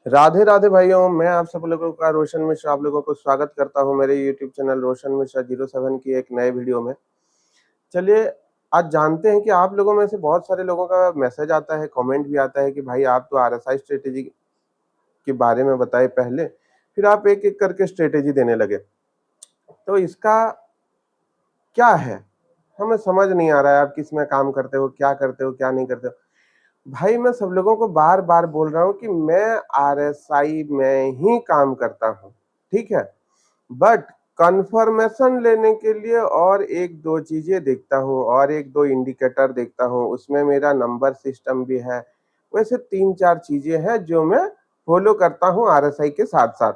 राधे राधे भाइयों, मैं आप सब लोगों का रोशन मिश्रा आप लोगों को स्वागत करता हूं मेरे यूट्यूब चैनल रोशन मिश्रा 07 की एक नए वीडियो में। चलिए, आज जानते हैं कि आप लोगों में से बहुत सारे लोगों का मैसेज आता है, कमेंट भी आता है कि भाई आप तो आरएसआई स्ट्रेटेजी के बारे में बताए पहले, फिर आप एक एक करके स्ट्रेटेजी देने लगे। तो इसका क्या है, हमें समझ नहीं आ रहा है। आप किस में काम करते हो, क्या करते हो, क्या नहीं करते हो। भाई मैं सब लोगों को बार बार बोल रहा हूँ कि मैं आरएसआई में ही काम करता हूँ, ठीक है। बट कंफर्मेशन लेने के लिए और एक दो चीजें देखता हूँ, और एक दो इंडिकेटर देखता हूँ, उसमें मेरा नंबर सिस्टम भी है। वैसे तीन चार चीजें हैं जो मैं फॉलो करता हूँ आरएसआई के साथ साथ।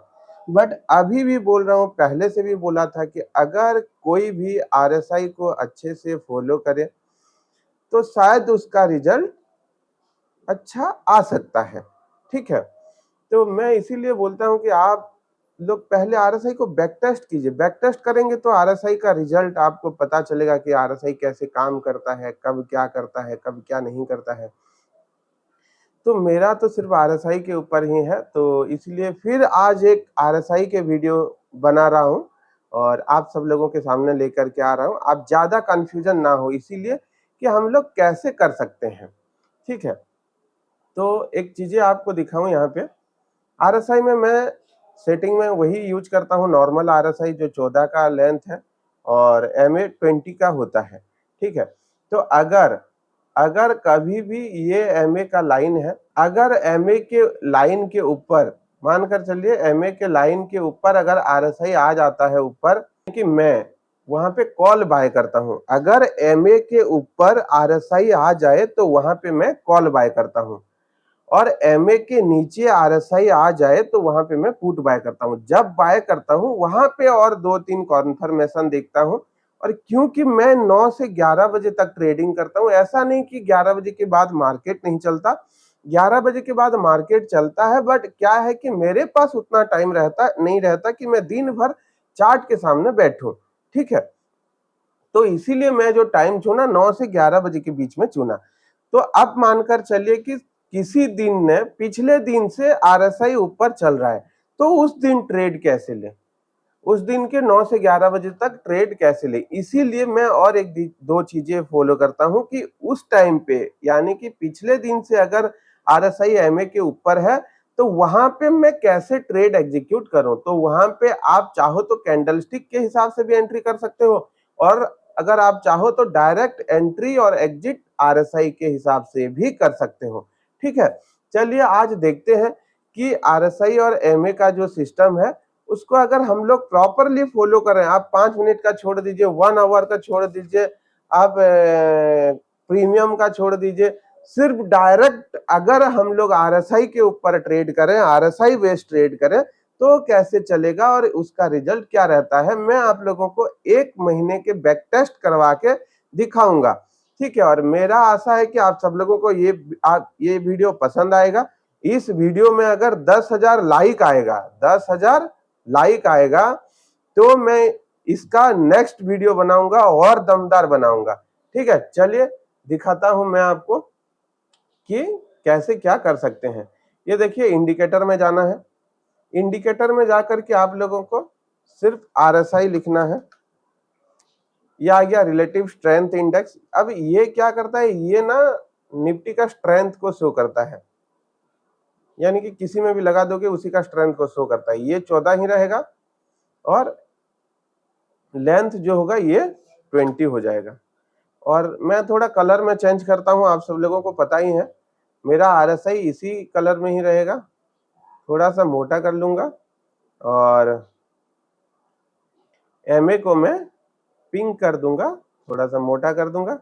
बट अभी भी बोल रहा हूँ, पहले से भी बोला था कि अगर कोई भी आरएसआई को अच्छे से फॉलो करे तो शायद उसका रिजल्ट अच्छा आ सकता है, ठीक है। तो मैं इसीलिए बोलता हूं कि आप लोग पहले आरएसआई को बैक टेस्ट कीजिए। बैक टेस्ट करेंगे तो आरएसआई का रिजल्ट आपको पता चलेगा कि आरएसआई कैसे काम करता है, कब क्या करता है, कब क्या नहीं करता है। तो मेरा तो सिर्फ आरएसआई के ऊपर ही है, तो इसलिए फिर आज एक आरएसआई के वीडियो बना रहा हूं और आप सब लोगों के सामने लेकर के आ रहा हूं। आप ज्यादा कंफ्यूजन ना हो, इसीलिए कि हम लोग कैसे कर सकते हैं, ठीक है। तो एक चीजें आपको दिखाऊं यहाँ पे। आरएसआई में मैं सेटिंग में वही यूज करता हूँ, नॉर्मल आरएसआई जो 14 का लेंथ है और एमए 20 का होता है, ठीक है। तो अगर अगर कभी भी ये एमए का लाइन है, अगर एमए के लाइन के ऊपर, मानकर चलिए एमए के लाइन के ऊपर अगर आरएसआई आ जाता है ऊपर, कि मैं वहां पे कॉल बाय करता हूं। अगर एमए के ऊपर आरएसआई आ जाए तो वहां पे मैं कॉल बाय करता हूं, और एमए के नीचे आरएसआई आ जाए तो वहां पे मैं पुट बाय करता हूं। जब बाय करता हूं वहां पे और दो तीन कॉन्फर्मेशन देखता हूं। और क्योंकि मैं 9 से 11 बजे तक ट्रेडिंग करता हूं, ऐसा नहीं कि 11 बजे के बाद मार्केट नहीं चलता, 11 बजे के बाद मार्केट चलता है। बट क्या है कि मेरे पास उतना टाइम नहीं रहता कि मैं दिन भर चार्ट के सामने बैठूं, ठीक है। तो इसीलिए मैं जो टाइम चुना 9 से 11 बजे के बीच में चुना। तो अब मानकर चलिए कि किसी दिन ने पिछले दिन से आरएसआई ऊपर चल रहा है, तो उस दिन ट्रेड कैसे ले, उस दिन के 9 से 11 बजे तक ट्रेड कैसे ले। इसीलिए मैं और एक दो चीजें फॉलो करता हूं कि उस टाइम पे, यानी कि पिछले दिन से अगर आरएसआई एमए के ऊपर है तो वहां पे मैं कैसे ट्रेड एग्जीक्यूट करूं। तो वहां पे आप चाहो तो कैंडलस्टिक के हिसाब से भी एंट्री कर सकते हो, और अगर आप चाहो तो डायरेक्ट एंट्री और एग्जिट आरएसआई के हिसाब से भी कर सकते हो, ठीक है। चलिए आज देखते हैं कि आरएसआई और एमए का जो सिस्टम है उसको अगर हम लोग प्रॉपरली फॉलो करें। आप 5 मिनट का छोड़ दीजिए, 1 आवर का छोड़ दीजिए, आप प्रीमियम का छोड़ दीजिए, सिर्फ डायरेक्ट अगर हम लोग आरएसआई के ऊपर ट्रेड करें, आरएसआई बेस्ड ट्रेड करें, तो कैसे चलेगा और उसका रिजल्ट क्या रहता है, मैं आप लोगों को 1 महीने के बैक टेस्ट करवा के दिखाऊंगा, ठीक है। और मेरा आशा है कि आप सब लोगों को ये वीडियो पसंद आएगा। इस वीडियो में अगर 10,000 लाइक आएगा, 10,000 लाइक आएगा, तो मैं इसका नेक्स्ट वीडियो बनाऊंगा और दमदार बनाऊंगा, ठीक है। चलिए दिखाता हूं मैं आपको कि कैसे क्या कर सकते हैं। ये देखिए, इंडिकेटर में जाना है। इंडिकेटर में जाकर के आप लोगों को सिर्फ आरएसआई लिखना है। ये आ गया रिलेटिव स्ट्रेंथ इंडेक्स। अब ये क्या करता है, ये ना निफ्टी का स्ट्रेंथ को शो करता है, यानी कि किसी में भी लगा दोगे उसी का स्ट्रेंथ को शो करता है। ये 14 ही रहेगा और लेंथ जो होगा ये 20 हो जाएगा। और मैं थोड़ा कलर में चेंज करता हूं, आप सब लोगों को पता ही है मेरा आरएसआई इसी कलर में ही रहेगा। थोड़ा सा मोटा कर लूंगा और एमए को मैं पिंक कर दूंगा, थोड़ा सा मोटा कर दूंगा।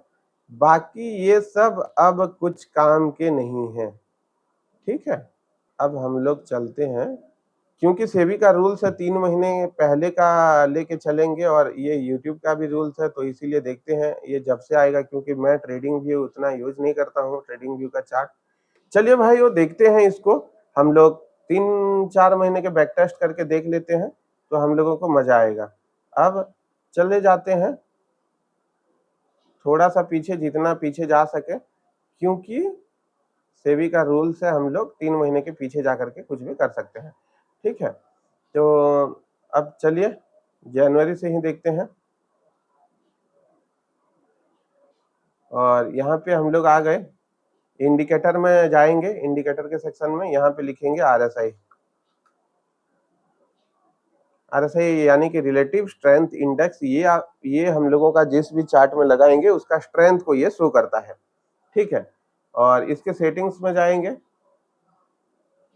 बाकी ये सब अब कुछ काम के नहीं है, ठीक है। अब हम लोग चलते हैं, क्योंकि सेबी का रूल्स है 3 महीने पहले का लेके चलेंगे, और ये यूट्यूब का भी रूल्स है, तो इसीलिए देखते हैं ये जब से आएगा, क्योंकि मैं ट्रेडिंग व्यू उतना यूज नहीं करता हूँ, ट्रेडिंग व्यू का चार्ट। चलिए भाई वो देखते हैं, इसको हम लोग 3-4 महीने के बैक टेस्ट करके देख लेते हैं, तो हम लोगों को मजा आएगा। अब चले जाते हैं थोड़ा सा पीछे, जितना पीछे जा सके, क्योंकि सेबी का रूल्स है, हम लोग 3 महीने के पीछे जा करके कुछ भी कर सकते हैं, ठीक है। तो अब चलिए जनवरी से ही देखते हैं, और यहाँ पे हम लोग आ गए, इंडिकेटर में जाएंगे, इंडिकेटर के सेक्शन में यहाँ पे लिखेंगे आरएसआई। आरएसआई यानी कि रिलेटिव स्ट्रेंथ इंडेक्स, ये हम लोगों का जिस भी चार्ट में लगाएंगे उसका स्ट्रेंथ को ये शो करता है, ठीक है। और इसके सेटिंग्स में जाएंगे,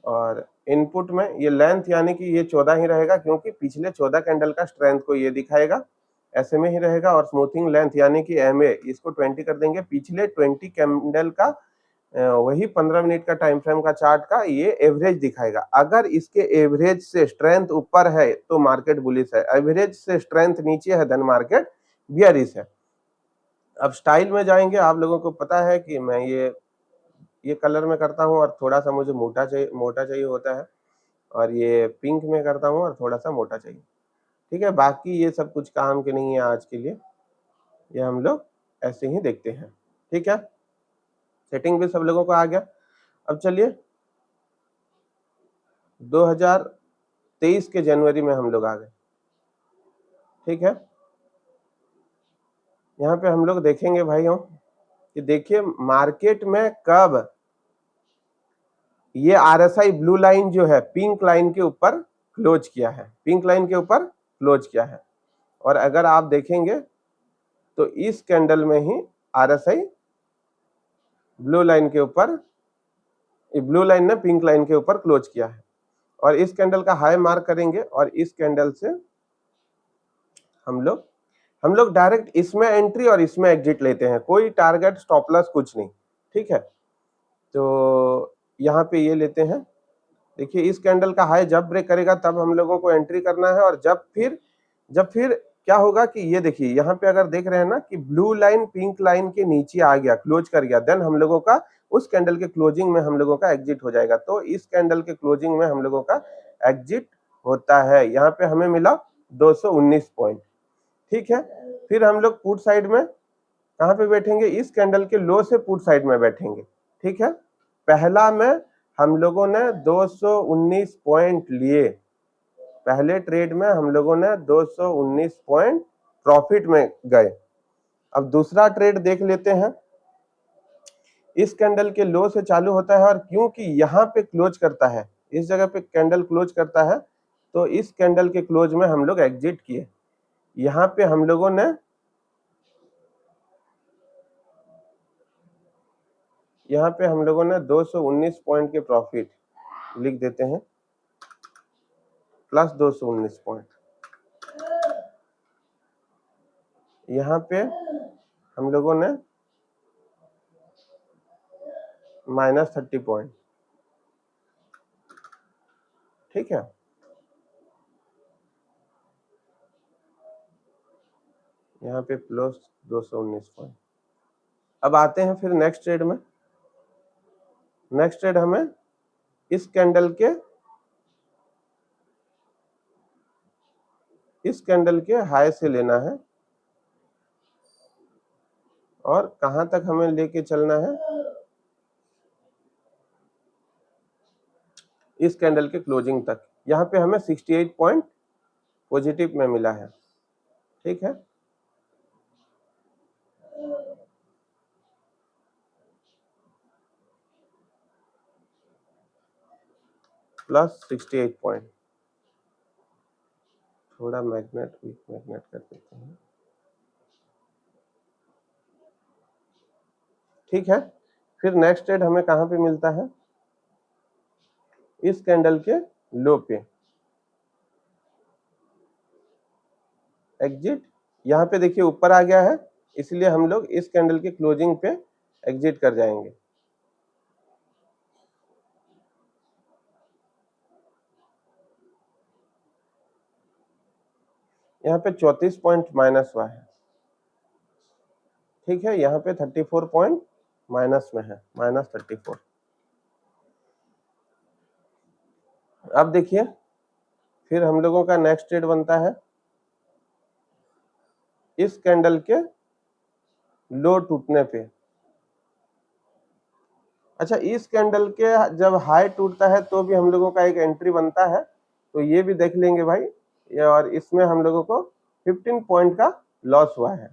और इनपुट में ये लेंथ यानी कि ये 14 ही रहेगा, क्योंकि पिछले 14 कैंडल का स्ट्रेंथ को ये दिखाएगा, ऐसे में ही रहेगा। और स्मूथिंग लेंथ यानी कि एमए, इसको 20 कर देंगे, पिछले 20 कैंडल का वही 15 मिनट का टाइम फ्रेम का चार्ट का ये एवरेज दिखाएगा। अगर इसके एवरेज से स्ट्रेंथ ऊपर है तो मार्केट बुलिश है, एवरेज से स्ट्रेंथ नीचे है देन मार्केट बियरिश है। अब स्टाइल में जाएंगे, आप लोगों को पता है कि मैं ये कलर में करता हूँ और थोड़ा सा मुझे मोटा चाहिए होता है, और ये पिंक में करता हूँ और थोड़ा सा मोटा चाहिए, ठीक है। बाकी ये सब कुछ काम के नहीं है आज के लिए, ये हम लोग ऐसे ही देखते हैं, ठीक है। सेटिंग भी सब लोगों को आ गया। अब चलिए 2023 के जनवरी में हम लोग आ गए, ठीक है। यहाँ पे हम लोग देखेंगे भाइयों कि देखिए मार्केट में कब ये आरएसआई ब्लू लाइन जो है पिंक लाइन के ऊपर क्लोज किया है, पिंक लाइन के ऊपर क्लोज किया है। और अगर आप देखेंगे तो इस कैंडल में ही आरएसआई ब्लू लाइन के ऊपर, ब्लू लाइन ने पिंक लाइन के ऊपर क्लोज किया है, और इस कैंडल का हाई मार्क करेंगे, और इस कैंडल से हम लोग डायरेक्ट इसमें एंट्री और इसमें एग्जिट लेते हैं, कोई टारगेट स्टॉप लॉस कुछ नहीं, ठीक है। तो यहाँ पे ये लेते हैं, देखिए इस कैंडल का हाई जब ब्रेक करेगा तब हम लोगों को एंट्री करना है, और जब फिर क्या होगा कि ये देखिए यहाँ पे अगर देख रहे हैं ना कि ब्लू लाइन पिंक लाइन के नीचे आ गया, क्लोज कर गया, देन हम लोगों का उस कैंडल के क्लोजिंग में हम लोगों का एग्जिट हो जाएगा। तो इस कैंडल के क्लोजिंग में हम लोगों का एग्जिट होता है, यहाँ पे हमें मिला 219 पॉइंट, ठीक है। फिर हम लोग पुट साइड में कहाँ पे बैठेंगे, इस कैंडल के लो से पुट साइड में बैठेंगे, ठीक है। पहला में हम लोगों ने 219 पॉइंट लिए, पहले ट्रेड में हम लोगों ने 219 पॉइंट प्रॉफिट में गए। अब दूसरा ट्रेड देख लेते हैं, इस कैंडल के लो से चालू होता है, और क्योंकि यहाँ पे क्लोज करता है, इस जगह पे कैंडल क्लोज करता है, तो इस कैंडल के क्लोज में हम लोग एग्जिट किए। यहाँ पे हम लोगों ने 219 पॉइंट के प्रॉफिट लिख देते हैं, प्लस 219 पॉइंट। यहाँ पे हम लोगों ने -30 पॉइंट, ठीक है। यहाँ पे प्लस 219 पॉइंट। अब आते हैं फिर नेक्स्ट ट्रेड में, नेक्स्ट ट्रेड हमें इस कैंडल के हाई से लेना है, और कहां तक हमें लेके चलना है, इस कैंडल के क्लोजिंग तक। यहाँ पे हमें 68 पॉइंट पॉजिटिव में मिला है, ठीक है। प्लस 68 पॉइंट, थोड़ा मैग्नेट वीक मैग्नेट कर देते हैं, ठीक है। फिर नेक्स्ट ट्रेड हमें कहां पे मिलता है, इस कैंडल के लो पे एग्जिट। यहाँ पे देखिए ऊपर आ गया है, इसलिए हम लोग इस कैंडल के क्लोजिंग पे एग्जिट कर जाएंगे। यहाँ पे 34 पॉइंट माइनस हुआ है, ठीक है। यहाँ पे 34 पॉइंट माइनस में है, -34। अब देखिए फिर हम लोगों का नेक्स्ट ट्रेड बनता है, इस कैंडल के लो टूटने पे अच्छा, इस कैंडल के जब हाई टूटता है तो भी हम लोगों का एक एंट्री बनता है, तो ये भी देख लेंगे भाई। और इसमें हम लोगों को 15 पॉइंट का लॉस हुआ है।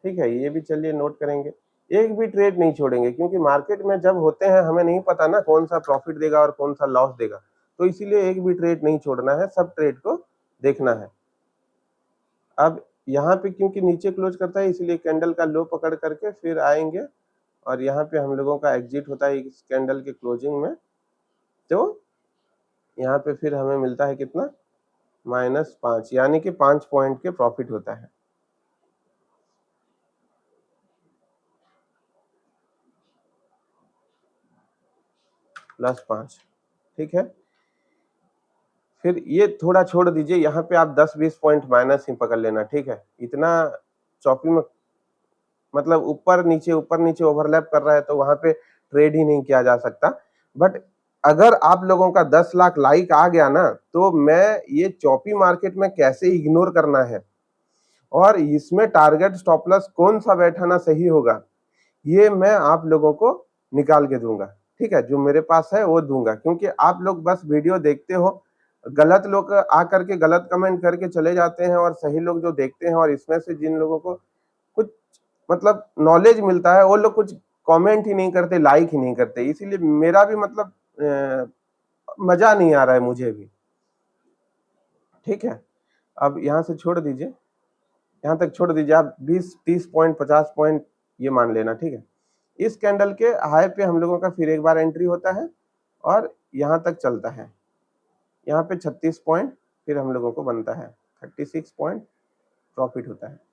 ठीक है, ये भी चलिए नोट करेंगे। एक भी ट्रेड नहीं छोड़ेंगे, क्योंकि मार्केट में जब होते हैं हमें नहीं पता ना कौन सा प्रॉफिट देगा और कौन सा लॉस देगा, तो इसीलिए एक भी ट्रेड नहीं छोड़ना है, सब ट्रेड को देखना है। अब यहाँ पे क्योंकि नीचे क्लोज करता है, इसलिए कैंडल का लो पकड़ करके फिर आएंगे और यहाँ पे हम लोगों का एग्जिट होता है इस कैंडल के क्लोजिंग में। तो यहाँ पे फिर हमें मिलता है कितना, -5, यानी कि 5 पॉइंट के प्रॉफिट होता है। +5, ठीक है। फिर ये थोड़ा छोड़ दीजिए, यहाँ पे आप 10-20 पॉइंट माइनस ही पकड़ लेना, ठीक है। इतना चौपी में मतलब ऊपर नीचे ओवरलैप कर रहा है तो वहां पे ट्रेड ही नहीं किया जा सकता। बट अगर आप लोगों का 10 लाख लाइक आ गया ना, तो मैं ये चौपी मार्केट में कैसे इग्नोर करना है और इसमें टारगेट स्टॉप लॉस कौन सा बैठाना सही होगा, ये मैं आप लोगों को निकाल के दूंगा। ठीक है, जो मेरे पास है वो दूंगा, क्योंकि आप लोग बस वीडियो देखते हो, गलत लोग आकर के गलत कमेंट करके चले जाते हैं, और सही लोग जो देखते हैं और इसमें से जिन लोगों को कुछ मतलब नॉलेज मिलता है, वो लोग कुछ कमेंट ही नहीं करते, लाइक ही नहीं करते, इसीलिए मेरा भी मतलब मजा नहीं आ रहा है मुझे भी। ठीक है, अब यहाँ से छोड़ दीजिए, यहाँ तक छोड़ दीजिए, आप 20-30 पॉइंट 50 पॉइंट ये मान लेना। ठीक है, इस कैंडल के हाई पे हम लोगों का फिर एक बार एंट्री होता है और यहाँ तक चलता है, यहाँ पे 36 पॉइंट फिर हम लोगों को बनता है, 36 पॉइंट प्रॉफिट होता है।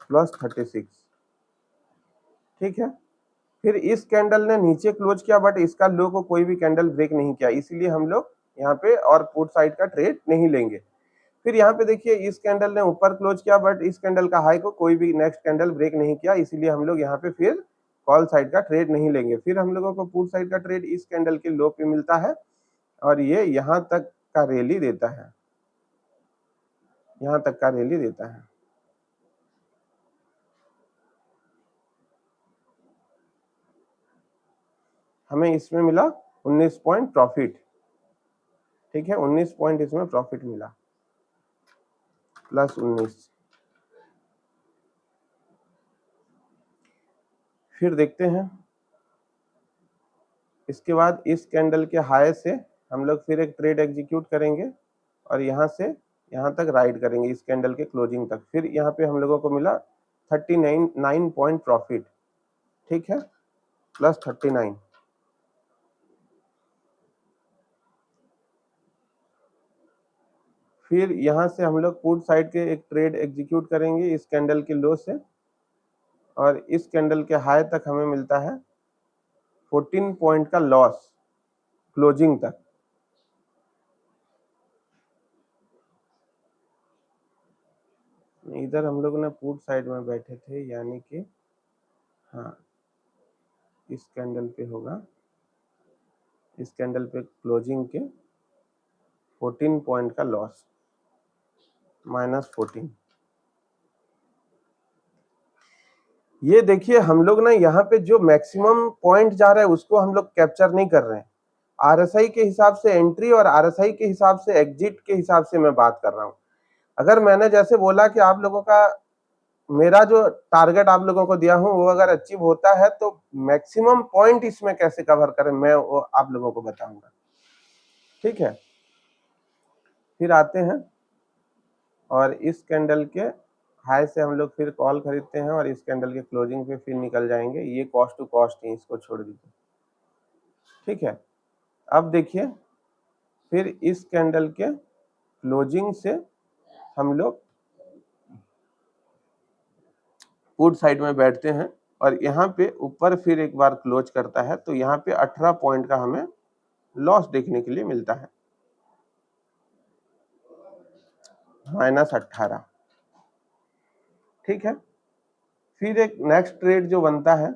+36, ठीक है। फिर इस कैंडल ने नीचे क्लोज किया, बट इसका लो को कोई भी कैंडल ब्रेक नहीं किया, इसीलिए हम लोग यहाँ पे और पुट साइड का ट्रेड नहीं लेंगे। फिर यहाँ पे देखिए, इस कैंडल ने ऊपर क्लोज किया, बट इस कैंडल का हाई को कोई भी नेक्स्ट कैंडल ब्रेक नहीं किया, इसीलिए हम लोग यहाँ पे फिर कॉल साइड का ट्रेड नहीं लेंगे। फिर हम लोगों को पुट साइड का ट्रेड इस कैंडल के लो पे मिलता है और ये यहाँ तक का रैली देता है, यहाँ तक का रैली देता है। हमें इसमें मिला 19 पॉइंट प्रॉफिट। ठीक है, 19 पॉइंट इसमें प्रॉफिट मिला, +19। फिर देखते हैं, इसके बाद इस कैंडल के हाई से हम लोग फिर एक ट्रेड एग्जीक्यूट करेंगे और यहाँ से यहाँ तक राइड करेंगे इस कैंडल के क्लोजिंग तक। फिर यहाँ पे हम लोगों को मिला 39 पॉइंट प्रॉफिट। ठीक है, +39। फिर यहाँ से हम लोग पुट साइड के एक ट्रेड एग्जीक्यूट करेंगे इस कैंडल के लो से, और इस कैंडल के हाई तक हमें मिलता है 14 पॉइंट का लॉस क्लोजिंग तक। इधर हम लोग ने पुट साइड में बैठे थे, यानी कि हाँ, इस कैंडल पे होगा, इस कैंडल पे क्लोजिंग के 14 पॉइंट का लॉस, -14। ये देखिए, हम लोग ना यहाँ पे जो मैक्सिमम पॉइंट जा रहा है उसको हम लोग कैप्चर नहीं कर रहे हैं। आरएसआई के हिसाब से एंट्री और आरएसआई के हिसाब से एग्जिट के हिसाब से मैं बात कर रहा हूँ। अगर मैंने जैसे बोला कि आप लोगों का, मेरा जो टारगेट आप लोगों को दिया हूँ वो अगर अचीव होता है तो मैक्सिमम पॉइंट इसमें कैसे कवर करें, मैं वो आप लोगों को बताऊंगा। ठीक है, फिर आते हैं और इस कैंडल के हाई से हम लोग फिर कॉल खरीदते हैं और इस कैंडल के क्लोजिंग पे फिर निकल जाएंगे। ये कॉस्ट टू कॉस्ट है, इसको छोड़ दीजिए। ठीक है, अब देखिए, फिर इस कैंडल के क्लोजिंग से हम लोग पुट साइड में बैठते हैं और यहाँ पे ऊपर फिर एक बार क्लोज करता है, तो यहाँ पे 18 पॉइंट का हमें लॉस देखने के लिए मिलता है, -18। ठीक है, फिर एक नेक्स्ट ट्रेड जो बनता है,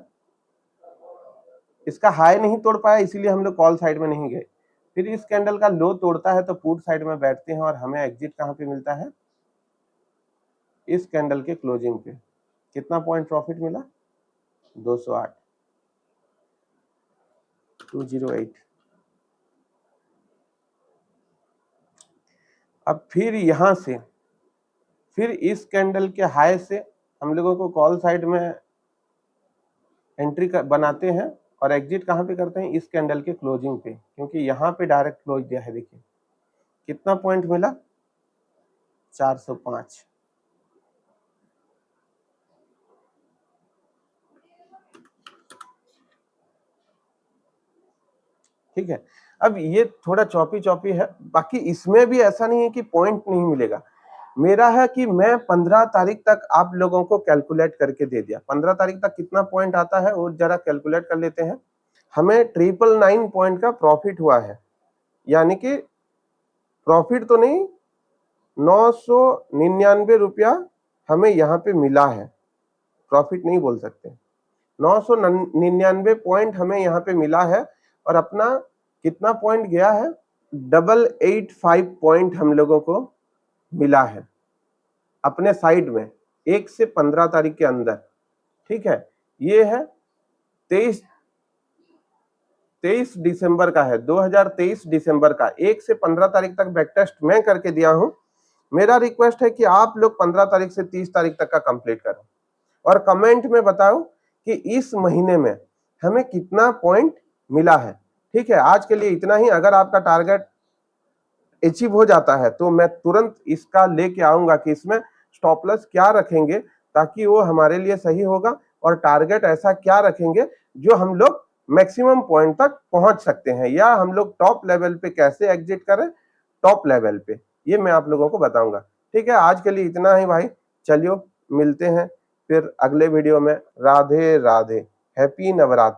इसका हाई नहीं तोड़ पाया इसीलिए हम लोग कॉल साइड में नहीं गए। फिर इस कैंडल का लो तोड़ता है तो पुट साइड में बैठते हैं और हमें एग्जिट कहाँ पे मिलता है, इस कैंडल के क्लोजिंग पे। कितना पॉइंट प्रॉफिट मिला, 208, 208। अब फिर यहां से फिर इस कैंडल के हाई से हम लोगों को कॉल साइड में एंट्री बनाते हैं और एग्जिट कहाँ पे करते हैं, इस कैंडल के क्लोजिंग पे, क्योंकि यहाँ पे डायरेक्ट क्लोज दिया है। देखिए कितना पॉइंट मिला, 405। ठीक है, अब ये थोड़ा चौपी है, बाकी इसमें भी ऐसा नहीं है कि पॉइंट नहीं मिलेगा। मेरा है कि मैं 15 तारीख तक आप लोगों को कैलकुलेट करके दे दिया। 15 तारीख तक कितना पॉइंट आता है वो जरा कैलकुलेट कर लेते हैं। हमें 999 पॉइंट का प्रॉफिट हुआ है, यानी कि प्रॉफिट तो नहीं, 999 रुपया हमें यहाँ पे मिला है, प्रॉफिट नहीं बोल सकते। 999 पॉइंट हमें यहाँ पे मिला है और अपना कितना पॉइंट गया है, 885 पॉइंट हम लोगों को मिला है अपने साइड में 1 से 15 तारीख के अंदर। ठीक है, ये है 23 दिसंबर का है, 2023 दिसंबर का। 1 से 15 तारीख तक बैक टेस्ट मैं करके दिया हूं। मेरा रिक्वेस्ट है कि आप लोग 15 तारीख से 30 तारीख तक का कंप्लीट करो और कमेंट में बताओ कि इस महीने में हमें कितना पॉइंट मिला है। ठीक है, आज के लिए इतना ही। अगर आपका टारगेट अचीव हो जाता है तो मैं तुरंत इसका लेके आऊंगा कि इसमें स्टॉप लॉस क्या रखेंगे ताकि वो हमारे लिए सही होगा, और टारगेट ऐसा क्या रखेंगे जो हम लोग मैक्सिमम पॉइंट तक पहुंच सकते हैं, या हम लोग टॉप लेवल पे कैसे एग्जिट करें टॉप लेवल पे, ये मैं आप लोगों को बताऊंगा। ठीक है, आज के लिए इतना ही भाई। चलिए मिलते हैं फिर अगले वीडियो में। राधे राधे, हैप्पी नवरात्र।